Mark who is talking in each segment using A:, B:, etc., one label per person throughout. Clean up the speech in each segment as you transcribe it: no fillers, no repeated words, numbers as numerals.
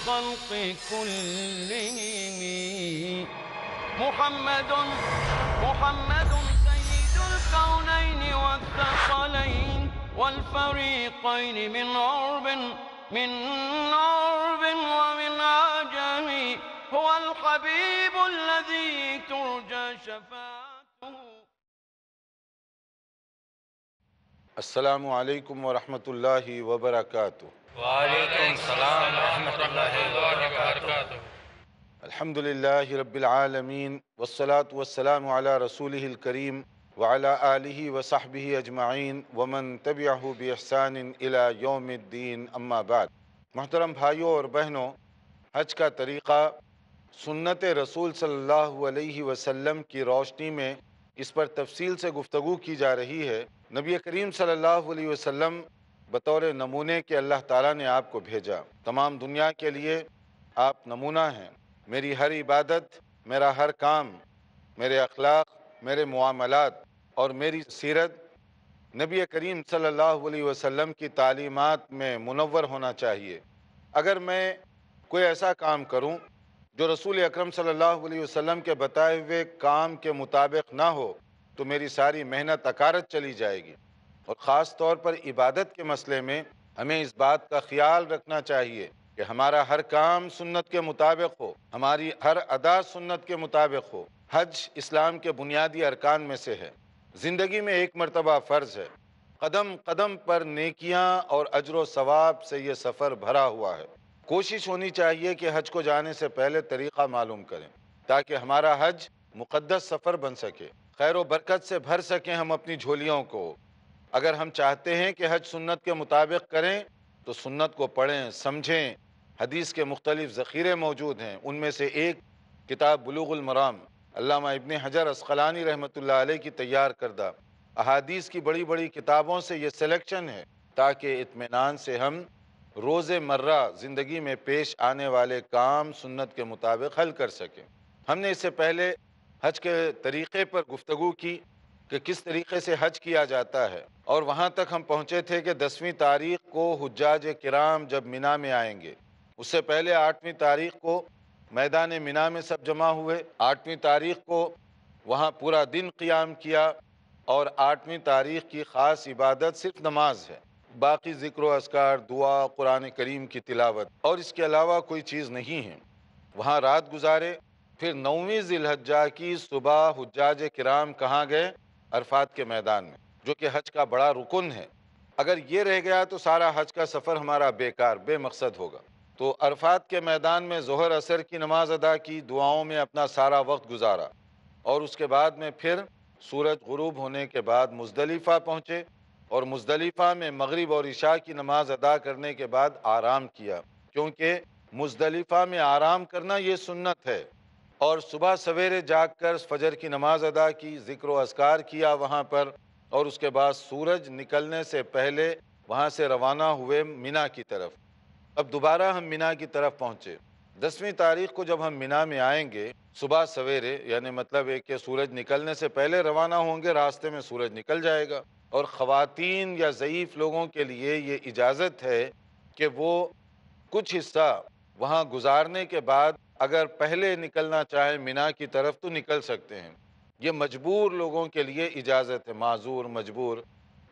A: الخلق كلهم محمد سيد الكونين والثقلين والفريقين من عرب ومن عجم هو الحبيب الذي ترجى شفاعته.
B: السلام علیکم ورحمۃ اللہ وبرکاتہ۔
C: وعلیکم السلام ورحمۃ اللہ وبرکاتہ۔
B: الحمدللہ رب العالمین والصلاة والسلام علی رسولہ الکریم وعلی آلہ وصحبہ اجمعین ومن تبعہ بإحسان الی یوم الدین، اما بعد۔ محترم بھائیوں اور بہنوں، حج کا طریقہ سنت رسول صلی اللہ علیہ وسلم کی روشنی میں اس پر تفصیل سے گفتگو کی جا رہی ہے۔ نبی کریم صلی اللہ علیہ وسلم بطور نمونے کے اللہ تعالیٰ نے آپ کو بھیجا، تمام دنیا کے لیے آپ نمونہ ہیں۔ میری ہر عبادت، میرا ہر کام، میرے اخلاق، میرے معاملات اور میری سیرت نبی کریم صلی اللہ علیہ وسلم کی تعلیمات میں منور ہونا چاہیے۔ اگر میں کوئی ایسا کام کروں جو رسول اکرم صلی اللہ علیہ وسلم کے بتائے ہوئے کام کے مطابق نہ ہو تو میری ساری محنت اکارت چلی جائے گی۔ اور خاص طور پر عبادت کے مسئلے میں ہمیں اس بات کا خیال رکھنا چاہیے کہ ہمارا ہر کام سنت کے مطابق ہو، ہماری ہر ادا سنت کے مطابق ہو۔ حج اسلام کے بنیادی ارکان میں سے ہے، زندگی میں ایک مرتبہ فرض ہے۔ قدم قدم پر نیکیاں اور اجر و ثواب سے یہ سفر بھرا ہوا ہے۔ کوشش ہونی چاہیے کہ حج کو جانے سے پہلے طریقہ معلوم کریں تاکہ ہمارا حج مقدس سفر بن سکے، خیر و برکت سے بھر سکیں ہم اپنی جھولیوں کو۔ اگر ہم چاہتے ہیں کہ حج سنت کے مطابق کریں تو سنت کو پڑھیں، سمجھیں۔ حدیث کے مختلف ذخیرے موجود ہیں، ان میں سے ایک کتاب بلوغ المرام، علامہ ابن حجر عسقلانی رحمۃ اللہ علیہ کی تیار کردہ احادیث کی بڑی بڑی کتابوں سے یہ سلیکشن ہے تاکہ اطمینان سے ہم روز مرہ زندگی میں پیش آنے والے کام سنت کے مطابق حل کر سکیں۔ ہم نے اس سے پہلے حج کے طریقے پر گفتگو کی کہ کس طریقے سے حج کیا جاتا ہے، اور وہاں تک ہم پہنچے تھے کہ 10ویں تاریخ کو حجاج کرام جب مینا میں آئیں گے، اس سے پہلے 8ویں تاریخ کو میدان مینا میں سب جمع ہوئے، 8ویں تاریخ کو وہاں پورا دن قیام کیا، اور 8ویں تاریخ کی خاص عبادت صرف نماز ہے، باقی ذکر و اذکار، دعا، قرآن کریم کی تلاوت اور اس کے علاوہ کوئی چیز نہیں ہے۔ وہاں رات گزارے، پھر 9ویں ذی الحجہ کی صبح حجاج کرام کہاں گئے؟ عرفات کے میدان میں، جو کہ حج کا بڑا رکن ہے۔ اگر یہ رہ گیا تو سارا حج کا سفر ہمارا بیکار، بے مقصد ہوگا۔ تو عرفات کے میدان میں ظہر عصر کی نماز ادا کی، دعاؤں میں اپنا سارا وقت گزارا، اور اس کے بعد میں پھر سورج غروب ہونے کے بعد مزدلفہ پہنچے، اور مزدلفہ میں مغرب اور عشاء کی نماز ادا کرنے کے بعد آرام کیا، کیونکہ مزدلفہ میں آرام کرنا یہ سنت ہے۔ اور صبح سویرے جاگ کر فجر کی نماز ادا کی، ذکر و اذکار کیا وہاں پر، اور اس کے بعد سورج نکلنے سے پہلے وہاں سے روانہ ہوئے مینا کی طرف۔ اب دوبارہ ہم مینا کی طرف پہنچے۔ 10ویں تاریخ کو جب ہم مینا میں آئیں گے صبح سویرے، یعنی مطلب ہے کہ سورج نکلنے سے پہلے روانہ ہوں گے، راستے میں سورج نکل جائے گا۔ اور خواتین یا ضعیف لوگوں کے لیے یہ اجازت ہے کہ وہ کچھ حصہ وہاں گزارنے کے بعد اگر پہلے نکلنا چاہیں مینا کی طرف تو نکل سکتے ہیں۔ یہ مجبور لوگوں کے لیے اجازت ہے، معذور، مجبور،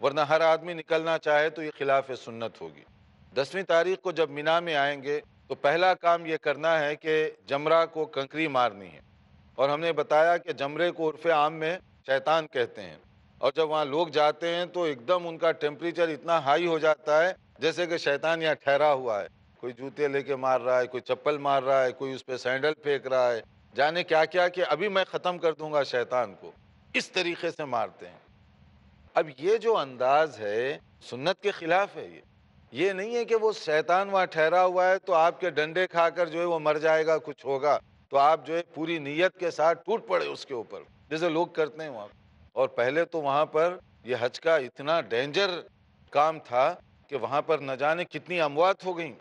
B: ورنہ ہر آدمی نکلنا چاہے تو یہ خلاف سنت ہوگی۔ 10ویں تاریخ کو جب مینا میں آئیں گے تو پہلا کام یہ کرنا ہے کہ جمرہ کو کنکری مارنی ہے، اور ہم نے بتایا کہ جمرے کو عرف عام میں شیطان کہتے ہیں، اور جب وہاں لوگ جاتے ہیں تو ایک دم ان کا ٹیمپریچر اتنا ہائی ہو جاتا ہے جیسے کہ شیطان یہاں ٹھہرا ہوا ہے، کوئی جوتے لے کے مار رہا ہے، کوئی چپل مار رہا ہے، کوئی اس پہ سینڈل پھینک رہا ہے، جانے کیا کیا کہ ابھی میں ختم کر دوں گا شیطان کو، اس طریقے سے مارتے ہیں۔ اب یہ جو انداز ہے سنت کے خلاف ہے۔ یہ نہیں ہے کہ وہ شیطان وہاں ٹھہرا ہوا ہے تو آپ کے ڈنڈے کھا کر جو ہے وہ مر جائے گا، کچھ ہوگا تو آپ جو ہے پوری نیت کے ساتھ ٹوٹ پڑے اس کے اوپر، جیسے لوگ کرتے ہیں وہاں۔ اور پہلے تو وہاں پر یہ حج کا اتنا ڈینجر کام تھا کہ وہاں پر نہ جانے کتنی اموات ہو گئیں،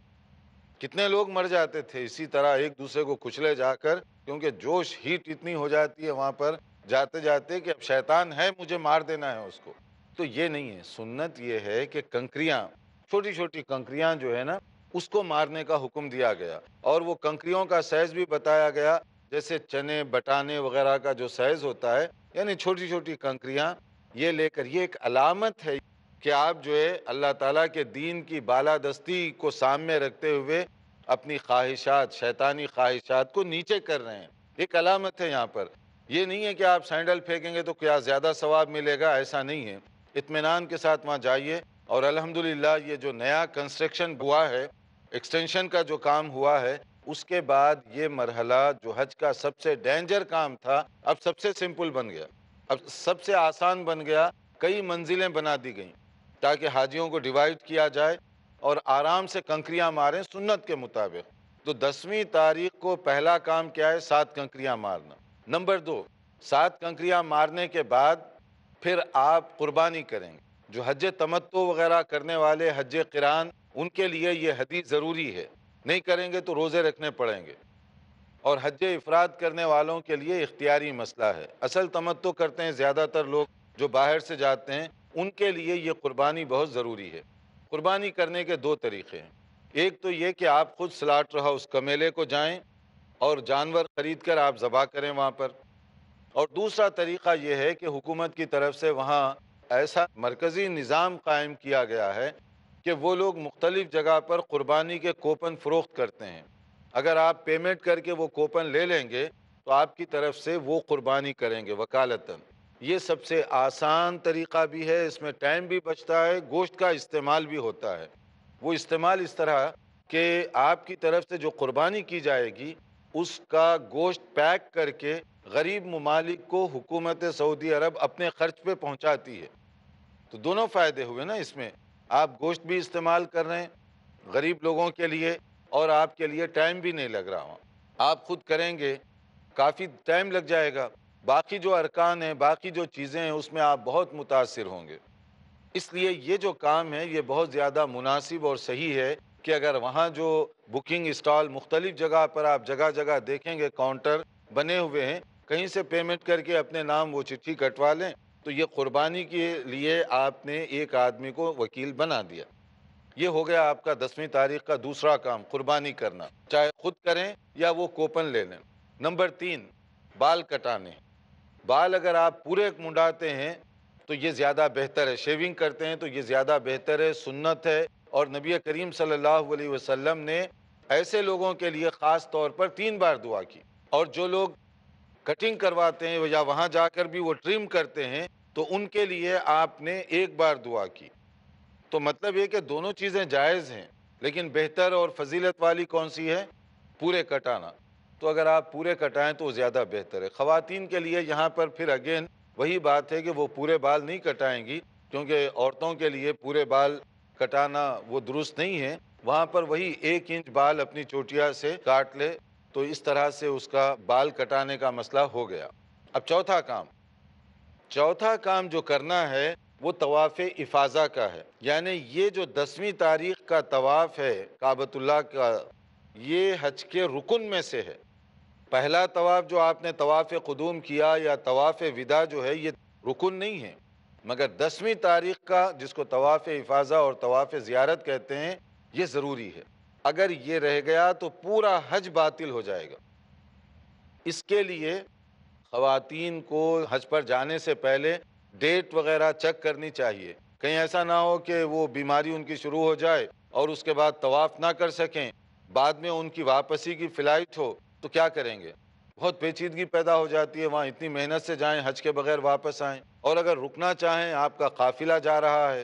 B: کتنے لوگ مر جاتے تھے اسی طرح ایک دوسرے کو کچلے جا کر، کیونکہ جوش ہیٹ اتنی ہو جاتی ہے وہاں پر جاتے جاتے کہ اب شیطان ہے مجھے مار دینا ہے اس کو۔ تو یہ نہیں ہے، سنت یہ ہے کہ کنکریاں، چھوٹی چھوٹی کنکریاں جو ہے نا اس کو مارنے کا حکم دیا گیا، اور وہ کنکریوں کا سائز بھی بتایا گیا، جیسے چنے بٹانے وغیرہ کا جو سائز ہوتا ہے، یعنی چھوٹی چھوٹی کنکریاں یہ لے کر، یہ ایک علامت ہے کہ آپ جو ہے اللہ تعالیٰ کے دین کی بالادستی کو سامنے رکھتے ہوئے اپنی خواہشات، شیطانی خواہشات کو نیچے کر رہے ہیں، ایک علامت ہے یہاں پر۔ یہ نہیں ہے کہ آپ سینڈل پھینکیں گے تو کیا زیادہ ثواب ملے گا، ایسا نہیں ہے۔ اطمینان کے ساتھ وہاں جائیے، اور الحمدللہ یہ جو نیا کنسٹرکشن ہوا ہے، ایکسٹینشن کا جو کام ہوا ہے، اس کے بعد یہ مرحلہ جو حج کا سب سے ڈینجر کام تھا، اب سب سے سمپل بن گیا، اب سب سے آسان بن گیا۔ کئی منزلیں بنا دی گئیں تاکہ حاجیوں کو ڈیوائیڈ کیا جائے اور آرام سے کنکریاں ماریں سنت کے مطابق۔ تو 10ویں تاریخ کو پہلا کام کیا ہے؟ 7 کنکریاں مارنا۔ نمبر 2، 7 کنکریاں مارنے کے بعد پھر آپ قربانی کریں گے۔ جو حج تمتع وغیرہ کرنے والے، حج قران، ان کے لیے یہ حدیث ضروری ہے، نہیں کریں گے تو روزے رکھنے پڑیں گے۔ اور حج افراد کرنے والوں کے لیے اختیاری مسئلہ ہے۔ اصل تمتع کرتے ہیں زیادہ تر لوگ جو باہر سے جاتے ہیں، ان کے لیے یہ قربانی بہت ضروری ہے۔ قربانی کرنے کے 2 طریقے ہیں۔ ایک تو یہ کہ آپ خود سلاٹر ہاؤس کمیلے کو جائیں اور جانور خرید کر آپ ذبح کریں وہاں پر، اور دوسرا طریقہ یہ ہے کہ حکومت کی طرف سے وہاں ایسا مرکزی نظام قائم کیا گیا ہے کہ وہ لوگ مختلف جگہ پر قربانی کے کوپن فروخت کرتے ہیں۔ اگر آپ پیمنٹ کر کے وہ کوپن لے لیں گے تو آپ کی طرف سے وہ قربانی کریں گے وکالتاً۔ یہ سب سے آسان طریقہ بھی ہے، اس میں ٹائم بھی بچتا ہے، گوشت کا استعمال بھی ہوتا ہے۔ وہ استعمال اس طرح کہ آپ کی طرف سے جو قربانی کی جائے گی اس کا گوشت پیک کر کے غریب ممالک کو حکومت سعودی عرب اپنے خرچ پہ پہنچاتی ہے۔ تو دونوں فائدے ہوئے نا اس میں، آپ گوشت بھی استعمال کر رہے ہیں غریب لوگوں کے لیے، اور آپ کے لیے ٹائم بھی نہیں لگ رہا ہوں۔ آپ خود کریں گے کافی ٹائم لگ جائے گا، باقی جو ارکان ہیں، باقی جو چیزیں ہیں، اس میں آپ بہت متاثر ہوں گے۔ اس لیے یہ جو کام ہے یہ بہت زیادہ مناسب اور صحیح ہے کہ اگر وہاں جو بکنگ اسٹال مختلف جگہ پر آپ جگہ جگہ دیکھیں گے کاؤنٹر بنے ہوئے ہیں، کہیں سے پیمنٹ کر کے اپنے نام وہ چٹھی کٹوا لیں، تو یہ قربانی کے لیے آپ نے ایک آدمی کو وکیل بنا دیا۔ یہ ہو گیا آپ کا 10ویں تاریخ کا دوسرا کام، قربانی کرنا، چاہے خود کریں یا وہ کوپن لے لیں۔ نمبر 3، بال کٹانے۔ بال اگر آپ پورے منڈاتے ہیں تو یہ زیادہ بہتر ہے، شیونگ کرتے ہیں تو یہ زیادہ بہتر ہے، سنت ہے، اور نبی کریم صلی اللہ علیہ وسلم نے ایسے لوگوں کے لیے خاص طور پر 3 بار دعا کی، اور جو لوگ کٹنگ کرواتے ہیں یا وہاں جا کر بھی وہ ٹرم کرتے ہیں تو ان کے لیے آپ نے 1 بار دعا کی۔ تو مطلب یہ کہ دونوں چیزیں جائز ہیں، لیکن بہتر اور فضیلت والی کون سی ہے؟ پورے کٹانا۔ تو اگر آپ پورے کٹائیں تو زیادہ بہتر ہے۔ خواتین کے لیے یہاں پر پھر اگین وہی بات ہے کہ وہ پورے بال نہیں کٹائیں گی، کیونکہ عورتوں کے لیے پورے بال کٹانا وہ درست نہیں ہے۔ وہاں پر وہی 1 انچ بال اپنی چوٹیا سے کاٹ لے، تو اس طرح سے اس کا بال کٹانے کا مسئلہ ہو گیا۔ اب چوتھا کام جو کرنا ہے وہ طواف افاضہ کا ہے، یعنی یہ جو 10ویں تاریخ کا طواف ہے کعبۃ اللہ کا، یہ حج کے رکن میں سے ہے۔ پہلا طواف جو آپ نے طواف قدوم کیا یا طواف وداع جو ہے، یہ رکن نہیں ہے، مگر 10ویں تاریخ کا جس کو طواف افاضہ اور طواف زیارت کہتے ہیں، یہ ضروری ہے۔ اگر یہ رہ گیا تو پورا حج باطل ہو جائے گا۔ اس کے لیے خواتین کو حج پر جانے سے پہلے ڈیٹ وغیرہ چیک کرنی چاہیے، کہیں ایسا نہ ہو کہ وہ بیماری ان کی شروع ہو جائے اور اس کے بعد طواف نہ کر سکیں، بعد میں ان کی واپسی کی فلائٹ ہو تو کیا کریں گے؟ بہت پیچیدگی پیدا ہو جاتی ہے، وہاں اتنی محنت سے جائیں، حج کے بغیر واپس آئیں، اور اگر رکنا چاہیں، آپ کا قافلہ جا رہا ہے،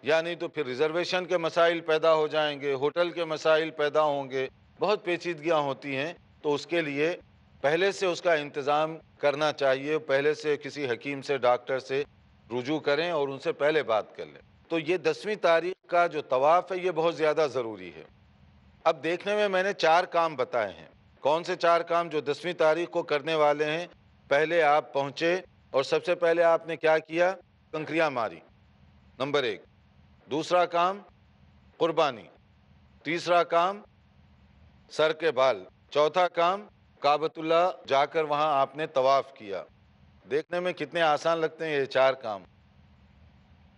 B: یا نہیں تو پھر ریزرویشن کے مسائل پیدا ہو جائیں گے، ہوٹل کے مسائل پیدا ہوں گے، بہت پیچیدگیاں ہوتی ہیں۔ تو اس کے لیے پہلے سے اس کا انتظام کرنا چاہیے، پہلے سے کسی حکیم سے، ڈاکٹر سے رجوع کریں اور ان سے پہلے بات کر لیں۔ تو یہ 10ویں تاریخ کا جو طواف ہے یہ بہت زیادہ ضروری ہے۔ اب دیکھنے میں نے 4 کام بتائے ہیں۔ کون سے 4 کام جو 10ویں تاریخ کو کرنے والے ہیں؟ پہلے آپ پہنچے اور سب سے پہلے آپ نے کیا کیا؟ کنکریاں ماری، نمبر 1۔ دوسرا کام قربانی، تیسرا کام سر کے بال، چوتھا کام کعبۃ اللہ جا کر وہاں آپ نے طواف کیا۔ دیکھنے میں کتنے آسان لگتے ہیں یہ 4 کام،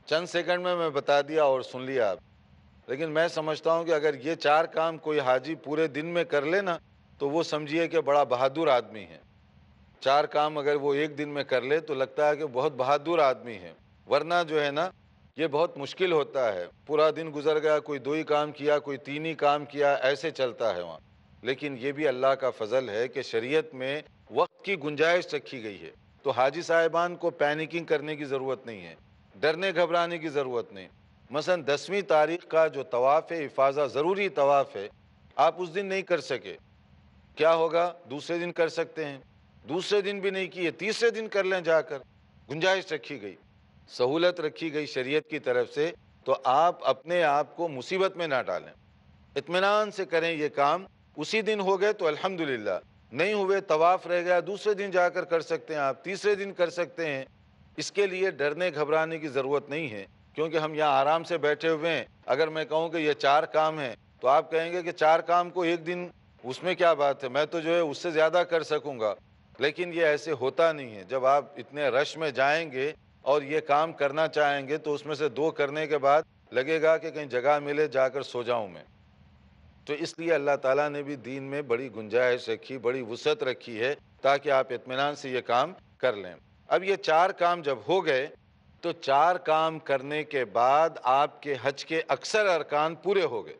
B: چند سیکنڈ میں بتا دیا اور سن لیا آپ۔ لیکن میں سمجھتا ہوں کہ اگر یہ 4 کام کوئی حاجی پورے دن میں کر لے نا تو وہ سمجھیے کہ بڑا بہادر آدمی ہے۔ 4 کام اگر وہ ایک دن میں کر لے تو لگتا ہے کہ بہت بہادر آدمی ہے، ورنہ جو ہے نا یہ بہت مشکل ہوتا ہے، پورا دن گزر گیا، کوئی 2 ہی کام کیا، کوئی 3 ہی کام کیا، ایسے چلتا ہے وہاں۔ لیکن یہ بھی اللہ کا فضل ہے کہ شریعت میں وقت کی گنجائش رکھی گئی ہے، تو حاجی صاحبان کو پینیکنگ کرنے کی ضرورت نہیں ہے، ڈرنے گھبرانے کی ضرورت نہیں۔ مثلا 10ویں تاریخ کا جو طواف افاضہ ضروری طواف ہے، آپ اس دن نہیں کر سکے، کیا ہوگا؟ دوسرے دن کر سکتے ہیں، دوسرے دن بھی نہیں کیے، تیسرے دن کر لیں جا کر، گنجائش رکھی گئی، سہولت رکھی گئی شریعت کی طرف سے، تو آپ اپنے آپ کو مصیبت میں نہ ڈالیں، اطمینان سے کریں یہ کام۔ اسی دن ہو گئے تو الحمدللہ، نہیں ہوئے طواف رہ گیا، دوسرے دن جا کر کر سکتے ہیں آپ، تیسرے دن کر سکتے ہیں۔ اس کے لیے ڈرنے گھبرانے کی ضرورت نہیں ہے، کیونکہ ہم یہاں آرام سے بیٹھے ہوئے ہیں۔ اگر میں کہوں کہ یہ 4 کام ہیں تو آپ کہیں گے کہ 4 کام کو ایک دن، اس میں کیا بات ہے، میں تو جو ہے اس سے زیادہ کر سکوں گا۔ لیکن یہ ایسے ہوتا نہیں ہے، جب آپ اتنے رش میں جائیں گے اور یہ کام کرنا چاہیں گے تو اس میں سے 2 کرنے کے بعد لگے گا کہ کہیں جگہ ملے جا کر سو جاؤں میں۔ تو اس لیے اللہ تعالیٰ نے بھی دین میں بڑی گنجائش رکھی، بڑی وسعت رکھی ہے تاکہ آپ اطمینان سے یہ کام کر لیں۔ اب یہ 4 کام جب ہو گئے تو 4 کام کرنے کے بعد آپ کے حج کے اکثر ارکان پورے ہو گئے۔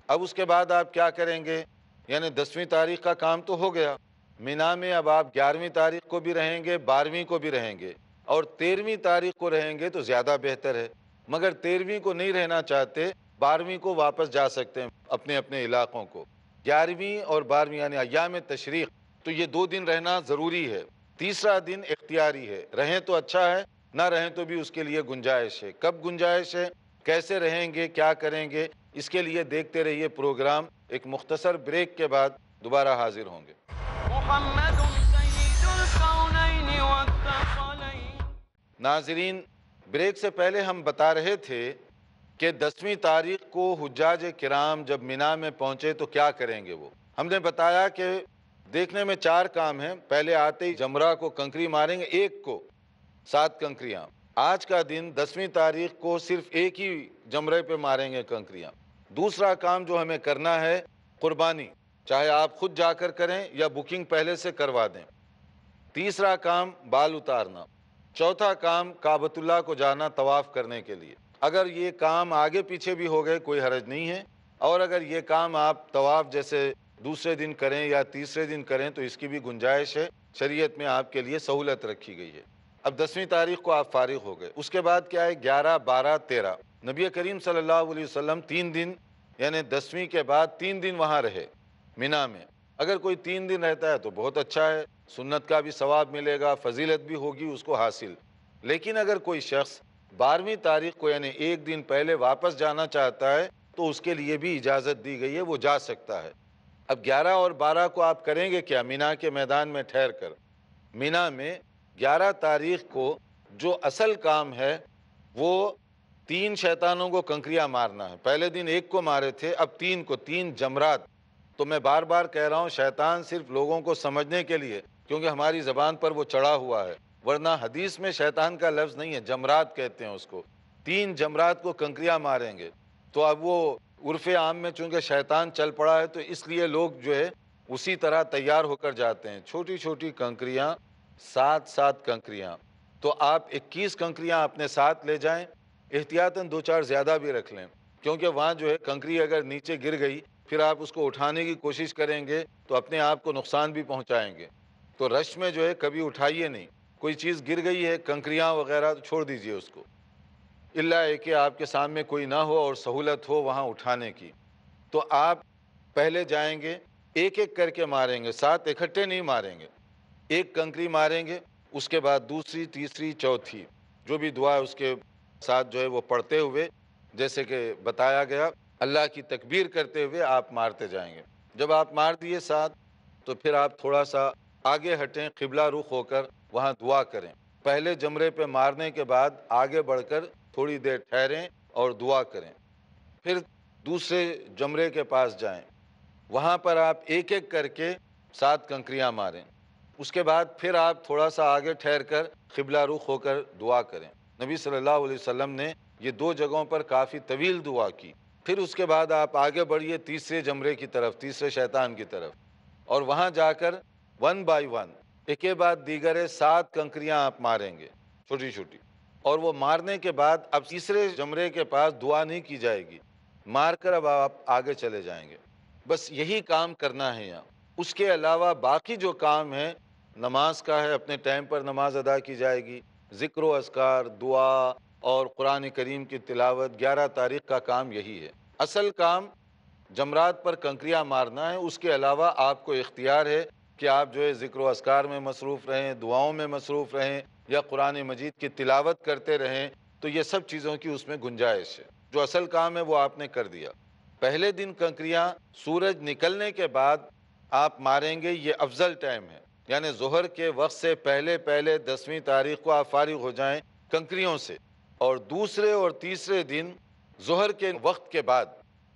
B: اب اس کے بعد آپ کیا کریں گے؟ یعنی 10ویں تاریخ کا کام تو ہو گیا، مینا میں اب آپ 11ویں تاریخ کو بھی رہیں گے، 12ویں کو بھی رہیں گے، اور 13ویں تاریخ کو رہیں گے تو زیادہ بہتر ہے۔ مگر 13ویں کو نہیں رہنا چاہتے، 12ویں کو واپس جا سکتے ہیں اپنے اپنے علاقوں کو۔ 11ویں اور 12ویں یعنی ایام تشریق، تو یہ 2 دن رہنا ضروری ہے، تیسرا دن اختیاری ہے، رہیں تو اچھا ہے، نہ رہیں تو بھی اس کے لیے گنجائش ہے۔ کب گنجائش ہے، کیسے رہیں گے، کیا کریں گے، اس کے لیے دیکھتے رہیے پروگرام۔ ایک مختصر بریک کے بعد دوبارہ حاضر ہوں گے۔
A: محمد سید الکونین والثقلین۔
B: ناظرین، بریک سے پہلے ہم بتا رہے تھے کہ 10ویں تاریخ کو حجاج کرام جب مینا میں پہنچے تو کیا کریں گے۔ وہ ہم نے بتایا کہ دیکھنے میں 4 کام ہیں۔ پہلے آتے ہی جمرہ کو کنکری ماریں گے، ایک کو 7 کنکریاں۔ آج کا دن 10ویں تاریخ کو صرف ایک ہی جمرے پہ ماریں گے کنکریاں۔ دوسرا کام جو ہمیں کرنا ہے، قربانی، چاہے آپ خود جا کر کریں یا بکنگ پہلے سے کروا دیں۔ تیسرا کام بال اتارنا۔ چوتھا کام کعبۃ اللہ کو جانا طواف کرنے کے لیے۔ اگر یہ کام آگے پیچھے بھی ہو گئے کوئی حرج نہیں ہے، اور اگر یہ کام آپ طواف جیسے دوسرے دن کریں یا تیسرے دن کریں تو اس کی بھی گنجائش ہے، شریعت میں آپ کے لیے سہولت رکھی گئی ہے۔ اب 10ویں تاریخ کو آپ فارغ ہو گئے، اس کے بعد کیا ہے، 11، 12، 13۔ نبی کریم صلی اللہ علیہ وسلم 3 دن یعنی 10ویں کے بعد 3 دن وہاں رہے مینا میں۔ اگر کوئی 3 دن رہتا ہے تو بہت اچھا ہے، سنت کا بھی ثواب ملے گا، فضیلت بھی ہوگی اس کو حاصل۔ لیکن اگر کوئی شخص 12ویں تاریخ کو یعنی ایک دن پہلے واپس جانا چاہتا ہے تو اس کے لیے بھی اجازت دی گئی ہے، وہ جا سکتا ہے۔ اب 11 اور 12 کو آپ کریں گے کیا؟ مینا کے میدان میں ٹھہر کر۔ مینا میں 11 تاریخ کو جو اصل کام ہے وہ 3 شیطانوں کو کنکریاں مارنا ہے۔ پہلے دن ایک کو مارے تھے، اب 3 کو، 3 جمرات۔ تو میں بار بار کہہ رہا ہوں، شیطان صرف لوگوں کو سمجھنے کے لیے، کیونکہ ہماری زبان پر وہ چڑھا ہوا ہے، ورنہ حدیث میں شیطان کا لفظ نہیں ہے، جمرات کہتے ہیں اس کو۔ 3 جمرات کو کنکریاں ماریں گے۔ تو اب وہ عرف عام میں چونکہ شیطان چل پڑا ہے تو اس لیے لوگ جو ہے اسی طرح تیار ہو کر جاتے ہیں، چھوٹی چھوٹی کنکریاں، 7 کنکریاں۔ تو آپ 21 کنکریاں اپنے ساتھ لے جائیں، احتیاطاً 2-4 زیادہ بھی رکھ لیں، کیونکہ وہاں جو ہے کنکری اگر نیچے گر گئی پھر آپ اس کو اٹھانے کی کوشش کریں گے تو اپنے آپ کو نقصان بھی پہنچائیں گے۔ تو رش میں جو ہے کبھی اٹھائیے نہیں، کوئی چیز گر گئی ہے کنکریاں وغیرہ تو چھوڑ دیجئے اس کو، الا ہے کہ آپ کے سامنے کوئی نہ ہو اور سہولت ہو وہاں اٹھانے کی۔ تو آپ پہلے جائیں گے، ایک ایک کر کے ماریں گے، 7 اکٹھے نہیں ماریں گے، ایک کنکری ماریں گے، اس کے بعد دوسری، تیسری، چوتھی، جو بھی دعا ہے اس کے ساتھ جو ہے وہ پڑھتے ہوئے، جیسے کہ بتایا گیا، اللہ کی تکبیر کرتے ہوئے آپ مارتے جائیں گے۔ جب آپ مار دیے 7 تو پھر آپ تھوڑا سا آگے ہٹیں، قبلہ رخ ہو کر وہاں دعا کریں۔ پہلے جمرے پہ مارنے کے بعد آگے بڑھ کر تھوڑی دیر ٹھہریں اور دعا کریں، پھر دوسرے جمرے کے پاس جائیں، وہاں پر آپ ایک ایک کر کے 7 کنکریاں ماریں۔ اس کے بعد پھر آپ تھوڑا سا آگے ٹھہر کر قبلہ رخ ہو کر دعا کریں۔ نبی صلی اللہ علیہ وسلم نے یہ 2 جگہوں پر کافی طویل دعا کی۔ پھر اس کے بعد آپ آگے بڑھیے تیسرے جمرے کی طرف، تیسرے شیطان کی طرف، اور وہاں جا کر 1 بائی 1 ایک کے بعد دیگر 7 کنکریاں آپ ماریں گے چھوٹی چھوٹی، اور وہ مارنے کے بعد اب تیسرے جمرے کے پاس دعا نہیں کی جائے گی، مار کر اب آپ آگے چلے جائیں گے۔ بس یہی کام کرنا ہے یہاں، اس کے علاوہ باقی جو کام ہے نماز کا ہے، اپنے ٹائم پر نماز ادا کی جائے گی، ذکر و اذکار، دعا اور قرآن کریم کی تلاوت، 11 تاریخ کا کام یہی ہے۔ اصل کام جمرات پر کنکریاں مارنا ہے، اس کے علاوہ آپ کو اختیار ہے کہ آپ جو ہے ذکر و اذکار میں مصروف رہیں، دعاؤں میں مصروف رہیں، یا قرآن مجید کی تلاوت کرتے رہیں، تو یہ سب چیزوں کی اس میں گنجائش ہے۔ جو اصل کام ہے وہ آپ نے کر دیا۔ پہلے دن کنکریاں سورج نکلنے کے بعد آپ ماریں گے، یہ افضل ٹائم ہے، یعنی ظہر کے وقت سے پہلے 10ویں تاریخ کو آپ فارغ ہو جائیں کنکریوں سے، اور دوسرے اور تیسرے دن ظہر کے وقت کے بعد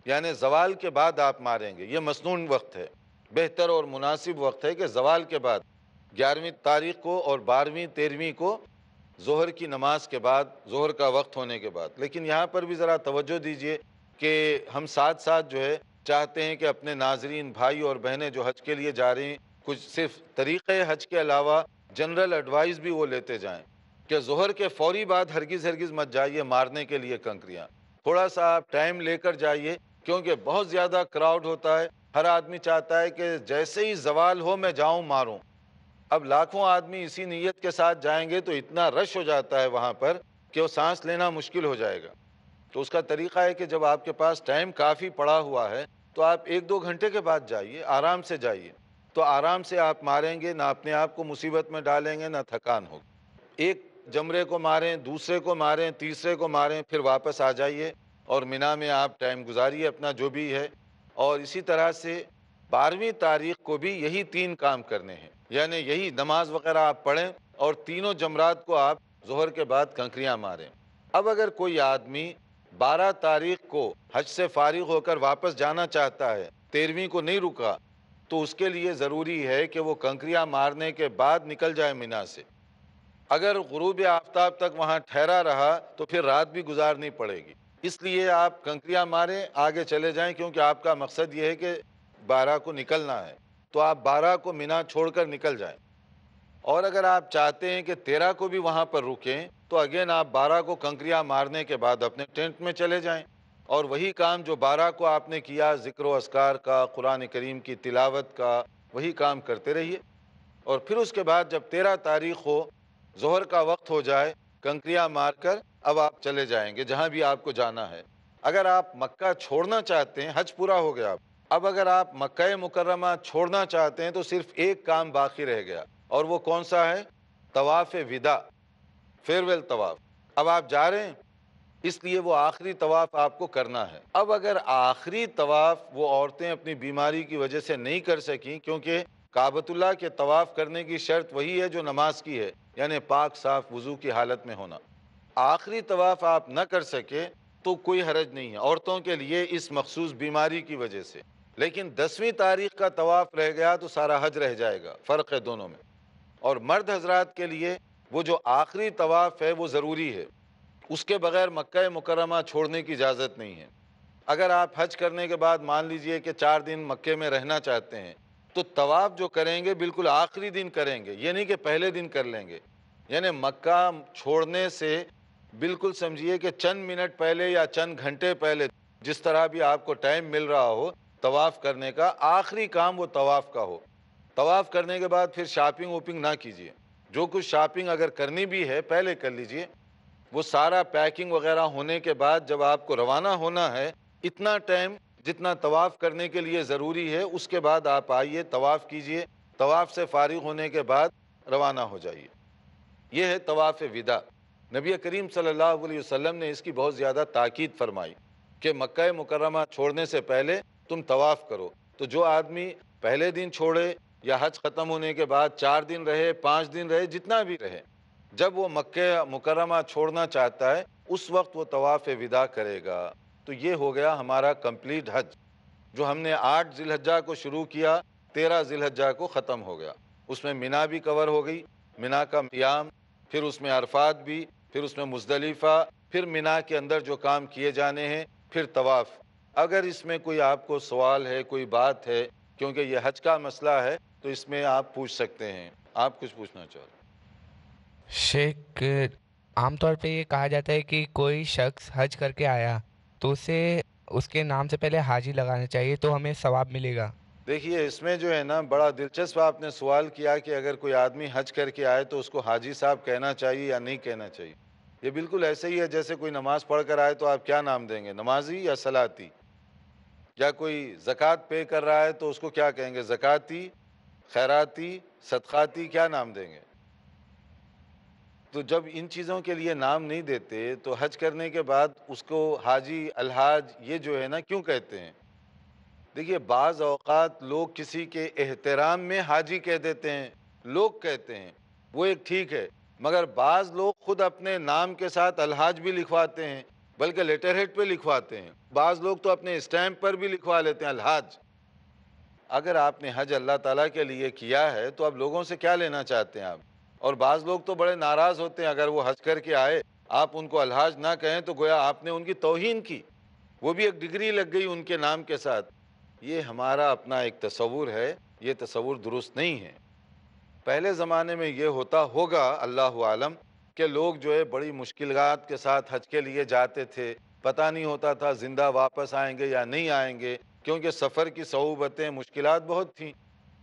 B: یعنی زوال کے بعد آپ ماریں گے۔ یہ مسنون وقت ہے، بہتر اور مناسب وقت ہے کہ زوال کے بعد 11ویں تاریخ کو اور 12ویں 13ویں کو ظہر کی نماز کے بعد، ظہر کا وقت ہونے کے بعد۔ لیکن یہاں پر بھی ذرا توجہ دیجئے کہ ہم ساتھ ساتھ جو ہے چاہتے ہیں کہ اپنے ناظرین بھائی اور بہنیں جو حج کے لیے جا رہی ہیں، کچھ صرف طریقے حج کے علاوہ جنرل ایڈوائز بھی وہ لیتے جائیں کہ ظہر کے فوری بعد ہرگز مت جائیے مارنے کے لیے کنکریاں، تھوڑا سا آپ ٹائم لے کر جائیے، کیونکہ بہت زیادہ کراؤڈ ہوتا ہے، ہر آدمی چاہتا ہے کہ جیسے ہی زوال ہو میں جاؤں ماروں۔ اب لاکھوں آدمی اسی نیت کے ساتھ جائیں گے تو اتنا رش ہو جاتا ہے وہاں پر کہ وہ سانس لینا مشکل ہو جائے گا۔ تو اس کا طریقہ ہے کہ جب آپ کے پاس ٹائم کافی پڑا ہوا ہے تو آپ 1-2 گھنٹے کے بعد جائیے، آرام سے جائیے، تو آرام سے آپ ماریں گے، نہ اپنے آپ کو مصیبت میں ڈالیں گے، نہ تھکان ہوگی۔ ایک جمرے کو ماریں، دوسرے کو ماریں، تیسرے کو ماریں، پھر واپس آ جائیے اور مینا میں آپ ٹائم گزاریے اپنا جو بھی ہے۔ اور اسی طرح سے 12ویں تاریخ کو بھی یہی 3 کام کرنے ہیں، یعنی یہی نماز وغیرہ آپ پڑھیں اور تینوں جمرات کو آپ ظہر کے بعد کنکریاں ماریں۔ اب اگر کوئی آدمی 12 تاریخ کو حج سے فارغ ہو کر واپس جانا چاہتا ہے، 13ویں کو نہیں رکا، تو اس کے لیے ضروری ہے کہ وہ کنکریاں مارنے کے بعد نکل جائے مینا سے۔ اگر غروب آفتاب تک وہاں ٹھہرا رہا تو پھر رات بھی گزارنی پڑے گی، اس لیے آپ کنکریاں ماریں، آگے چلے جائیں، کیونکہ آپ کا مقصد یہ ہے کہ 12 کو نکلنا ہے، تو آپ 12 کو مینا چھوڑ کر نکل جائیں۔ اور اگر آپ چاہتے ہیں کہ 13 کو بھی وہاں پر رکیں تو اگین آپ 12 کو کنکریاں مارنے کے بعد اپنے ٹینٹ میں چلے جائیں، اور وہی کام جو 12 کو آپ نے کیا، ذکر و اذکار کا، قرآن کریم کی تلاوت کا، وہی کام کرتے رہیے۔ اور پھر اس کے بعد جب 13 تاریخ ہو، ظہر کا وقت ہو جائے، کنکریاں مار کر اب آپ چلے جائیں گے جہاں بھی آپ کو جانا ہے۔ اگر آپ مکہ چھوڑنا چاہتے ہیں، حج پورا ہو گیا اب اگر آپ مکہ مکرمہ چھوڑنا چاہتے ہیں تو صرف ایک کام باقی رہ گیا، اور وہ کون سا ہے؟ طواف وداع، فیئرویل طواف۔ اب آپ جا رہے ہیں، اس لیے وہ آخری طواف آپ کو کرنا ہے۔ اب اگر آخری طواف وہ عورتیں اپنی بیماری کی وجہ سے نہیں کر سکیں، کیونکہ کعبۃ اللہ کے طواف کرنے کی شرط وہی ہے جو نماز کی ہے، یعنی پاک صاف وضو کی حالت میں ہونا، آخری طواف آپ نہ کر سکے تو کوئی حرج نہیں ہے عورتوں کے لیے اس مخصوص بیماری کی وجہ سے۔ لیکن 10ویں تاریخ کا طواف رہ گیا تو سارا حج رہ جائے گا، فرق ہے دونوں میں۔ اور مرد حضرات کے لیے وہ جو آخری طواف ہے وہ ضروری ہے، اس کے بغیر مکہ مکرمہ چھوڑنے کی اجازت نہیں ہے۔ اگر آپ حج کرنے کے بعد مان لیجئے کہ 4 دن مکے میں رہنا چاہتے ہیں تو طواف جو کریں گے بالکل آخری دن کریں گے، یہ نہیں کہ پہلے دن کر لیں گے، یعنی مکہ چھوڑنے سے بالکل سمجھیے کہ چند منٹ پہلے یا چند گھنٹے پہلے، جس طرح بھی آپ کو ٹائم مل رہا ہو طواف کرنے کا، آخری کام وہ طواف کا ہو۔ طواف کرنے کے بعد پھر شاپنگ ووپنگ نہ کیجیے، جو کچھ شاپنگ اگر کرنی بھی ہے پہلے کر لیجیے، وہ سارا پیکنگ وغیرہ ہونے کے بعد جب آپ کو روانہ ہونا ہے، اتنا ٹائم جتنا طواف کرنے کے لیے ضروری ہے اس کے بعد آپ آئیے، طواف کیجیے، طواف سے فارغ ہونے کے بعد روانہ ہو جائیے۔ یہ ہے طواف وداع۔ نبی کریم صلی اللہ علیہ وسلم نے اس کی بہت زیادہ تاکید فرمائی کہ مکہ مکرمہ چھوڑنے سے پہلے تم طواف کرو۔ تو جو آدمی پہلے دن چھوڑے یا حج ختم ہونے کے بعد 4 دن رہے، 5 دن رہے، جتنا بھی رہے، جب وہ مکہ مکرمہ چھوڑنا چاہتا ہے اس وقت وہ طواف وداع کرے گا۔ تو یہ ہو گیا ہمارا کمپلیٹ حج، جو ہم نے 8 ذی الحجہ کو شروع کیا، 13 ذی الحجہ کو ختم ہو گیا۔ اس میں مینا بھی کور ہو گئی، مینا کا قیام، پھر اس میں عرفات بھی، پھر اس میں مزدلفہ، پھر مینا کے اندر جو کام کیے جانے ہیں، پھر طواف۔ اگر اس میں کوئی آپ کو سوال ہے، کوئی بات ہے، کیونکہ یہ حج کا مسئلہ ہے، تو اس میں آپ پوچھ سکتے ہیں. آپ کچھ پوچھنا چاہ رہے ہیں؟
D: شیخ، عام طور پہ یہ کہا جاتا ہے کہ کوئی شخص حج کر کے آیا تو اسے اس کے نام سے پہلے حاجی لگانا چاہیے تو ہمیں ثواب ملے گا.
B: دیکھیے اس میں جو ہے نا بڑا دلچسپ آپ نے سوال کیا کہ اگر کوئی آدمی حج کر کے آئے تو اس کو حاجی صاحب کہنا چاہیے یا نہیں کہنا چاہیے. یہ بالکل ایسے ہی ہے جیسے کوئی نماز پڑھ کر آئے تو آپ کیا نام دیں گے، نمازی یا صلاتی؟ یا کوئی زکوٰۃ پے کر رہا ہے تو اس کو کیا کہیں گے، زکاتی، خیراتی، صدقاتی، کیا نام دیں گے؟ تو جب ان چیزوں کے لیے نام نہیں دیتے تو حج کرنے کے بعد اس کو حاجی، الحاج یہ جو ہے نا کیوں کہتے ہیں؟ دیکھیے بعض اوقات لوگ کسی کے احترام میں حاجی کہہ دیتے ہیں، لوگ کہتے ہیں، وہ ایک ٹھیک ہے، مگر بعض لوگ خود اپنے نام کے ساتھ الحاج بھی لکھواتے ہیں، بلکہ لیٹر ہیڈ پہ لکھواتے ہیں. بعض لوگ تو اپنے اسٹیمپ پر بھی لکھوا لیتے ہیں الحاج. اگر آپ نے حج اللہ تعالیٰ کے لیے کیا ہے تو اب لوگوں سے کیا لینا چاہتے ہیں آپ؟ اور بعض لوگ تو بڑے ناراض ہوتے ہیں اگر وہ حج کر کے آئے آپ ان کو الحاج نہ کہیں تو گویا آپ نے ان کی توہین کی، وہ بھی ایک ڈگری لگ گئی ان کے نام کے ساتھ. یہ ہمارا اپنا ایک تصور ہے، یہ تصور درست نہیں ہے. پہلے زمانے میں یہ ہوتا ہوگا اللہ عالم کہ لوگ جو ہے بڑی مشکلات کے ساتھ حج کے لیے جاتے تھے، پتہ نہیں ہوتا تھا زندہ واپس آئیں گے یا نہیں آئیں گے، کیونکہ سفر کی صعوبتیں، مشکلات بہت تھیں.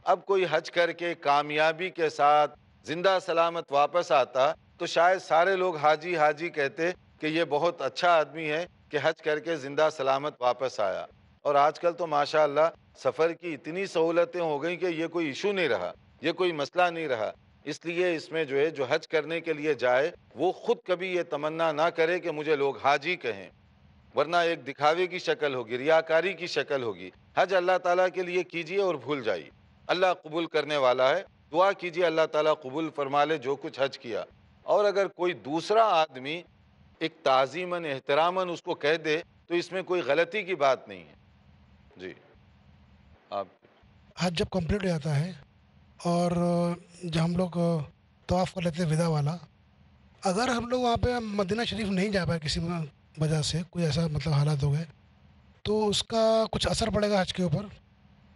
B: اب کوئی حج کر کے کامیابی کے ساتھ زندہ سلامت واپس آتا تو شاید سارے لوگ حاجی حاجی کہتے کہ یہ بہت اچھا آدمی ہے کہ حج کر کے زندہ سلامت واپس آیا. اور آج کل تو ماشاءاللہ سفر کی اتنی سہولتیں ہو گئیں کہ یہ کوئی ایشو نہیں رہا، یہ کوئی مسئلہ نہیں رہا. اس لیے اس میں جو ہے جو حج کرنے کے لیے جائے وہ خود کبھی یہ تمنا نہ کرے کہ مجھے لوگ حاجی کہیں، ورنہ ایک دکھاوے کی شکل ہوگی، ریاکاری کی شکل ہوگی. حج اللہ تعالیٰ کے لیے کیجئے اور بھول جائیے، اللہ قبول کرنے والا ہے. دعا کیجئے اللہ تعالیٰ قبول فرما لے جو کچھ حج کیا. اور اگر کوئی دوسرا آدمی ایک تعظیماً احتراماً اس کو کہہ دے تو اس میں کوئی غلطی کی بات نہیں ہے. جی آپ.
E: حج جب کمپلیٹ ہو جاتا ہے اور جب ہم لوگ طواف کر لیتے ہیں ودا والا، اگر ہم لوگ وہاں پہ مدینہ شریف نہیں جا پائے کسی وجہ سے، کوئی ایسا مطلب حالات ہو گئے، تو اس کا کچھ اثر پڑے گا حج کے اوپر؟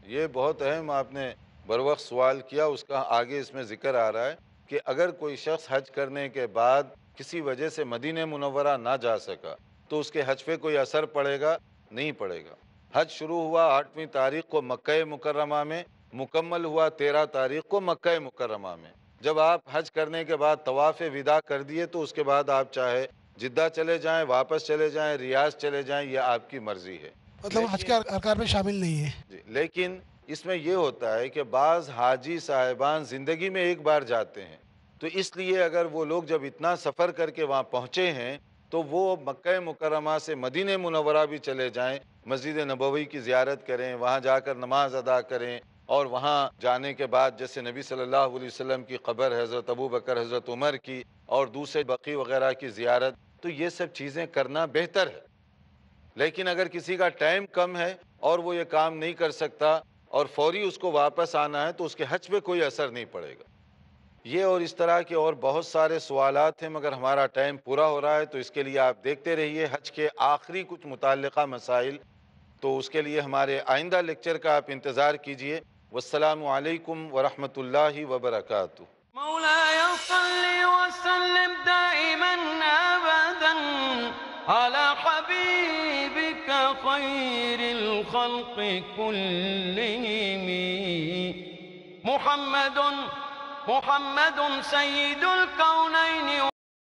B: یہ بہت اہم آپ نے بروقت سوال کیا، اس کا آگے اس میں ذکر آ رہا ہے کہ اگر کوئی شخص حج کرنے کے بعد کسی وجہ سے مدینہ منورہ نہ جا سکا تو اس کے حج پہ کوئی اثر پڑے گا؟ نہیں پڑے گا. حج شروع ہوا 8ویں تاریخ کو مکہ مکرمہ میں، مکمل ہوا 13 تاریخ کو مکہ مکرمہ میں. جب آپ حج کرنے کے بعد طواف وداع کر دیے تو اس کے بعد آپ چاہے جدہ چلے جائیں، واپس چلے جائیں، ریاض چلے جائیں، یہ آپ کی مرضی ہے.
E: مطلب حج کے ارکان میں شامل نہیں ہے.
B: جی، لیکن اس میں یہ ہوتا ہے کہ بعض حاجی صاحبان زندگی میں ایک بار جاتے ہیں، تو اس لیے اگر وہ لوگ جب اتنا سفر کر کے وہاں پہنچے ہیں تو وہ مکہ مکرمہ سے مدینہ منورہ بھی چلے جائیں، مسجد نبوی کی زیارت کریں، وہاں جا کر نماز ادا کریں، اور وہاں جانے کے بعد جیسے نبی صلی اللہ علیہ وسلم کی قبر، حضرت ابو بکر، حضرت عمر کی اور دوسرے بقیع وغیرہ کی زیارت، تو یہ سب چیزیں کرنا بہتر ہے. لیکن اگر کسی کا ٹائم کم ہے اور وہ یہ کام نہیں کر سکتا اور فوری اس کو واپس آنا ہے تو اس کے حج پہ کوئی اثر نہیں پڑے گا. یہ اور اس طرح کے اور بہت سارے سوالات ہیں، مگر ہمارا ٹائم پورا ہو رہا ہے تو اس کے لیے آپ دیکھتے رہیے حج کے آخری کچھ متعلقہ مسائل. تو اس کے لیے ہمارے آئندہ لیکچر کا آپ انتظار کیجئے. والسلام علیکم ورحمۃ اللہ وبرکاتہ.
A: مولاي صل وسلم دائما أبدا على حبيبك خير الخلق كلهم محمد سيد الكونين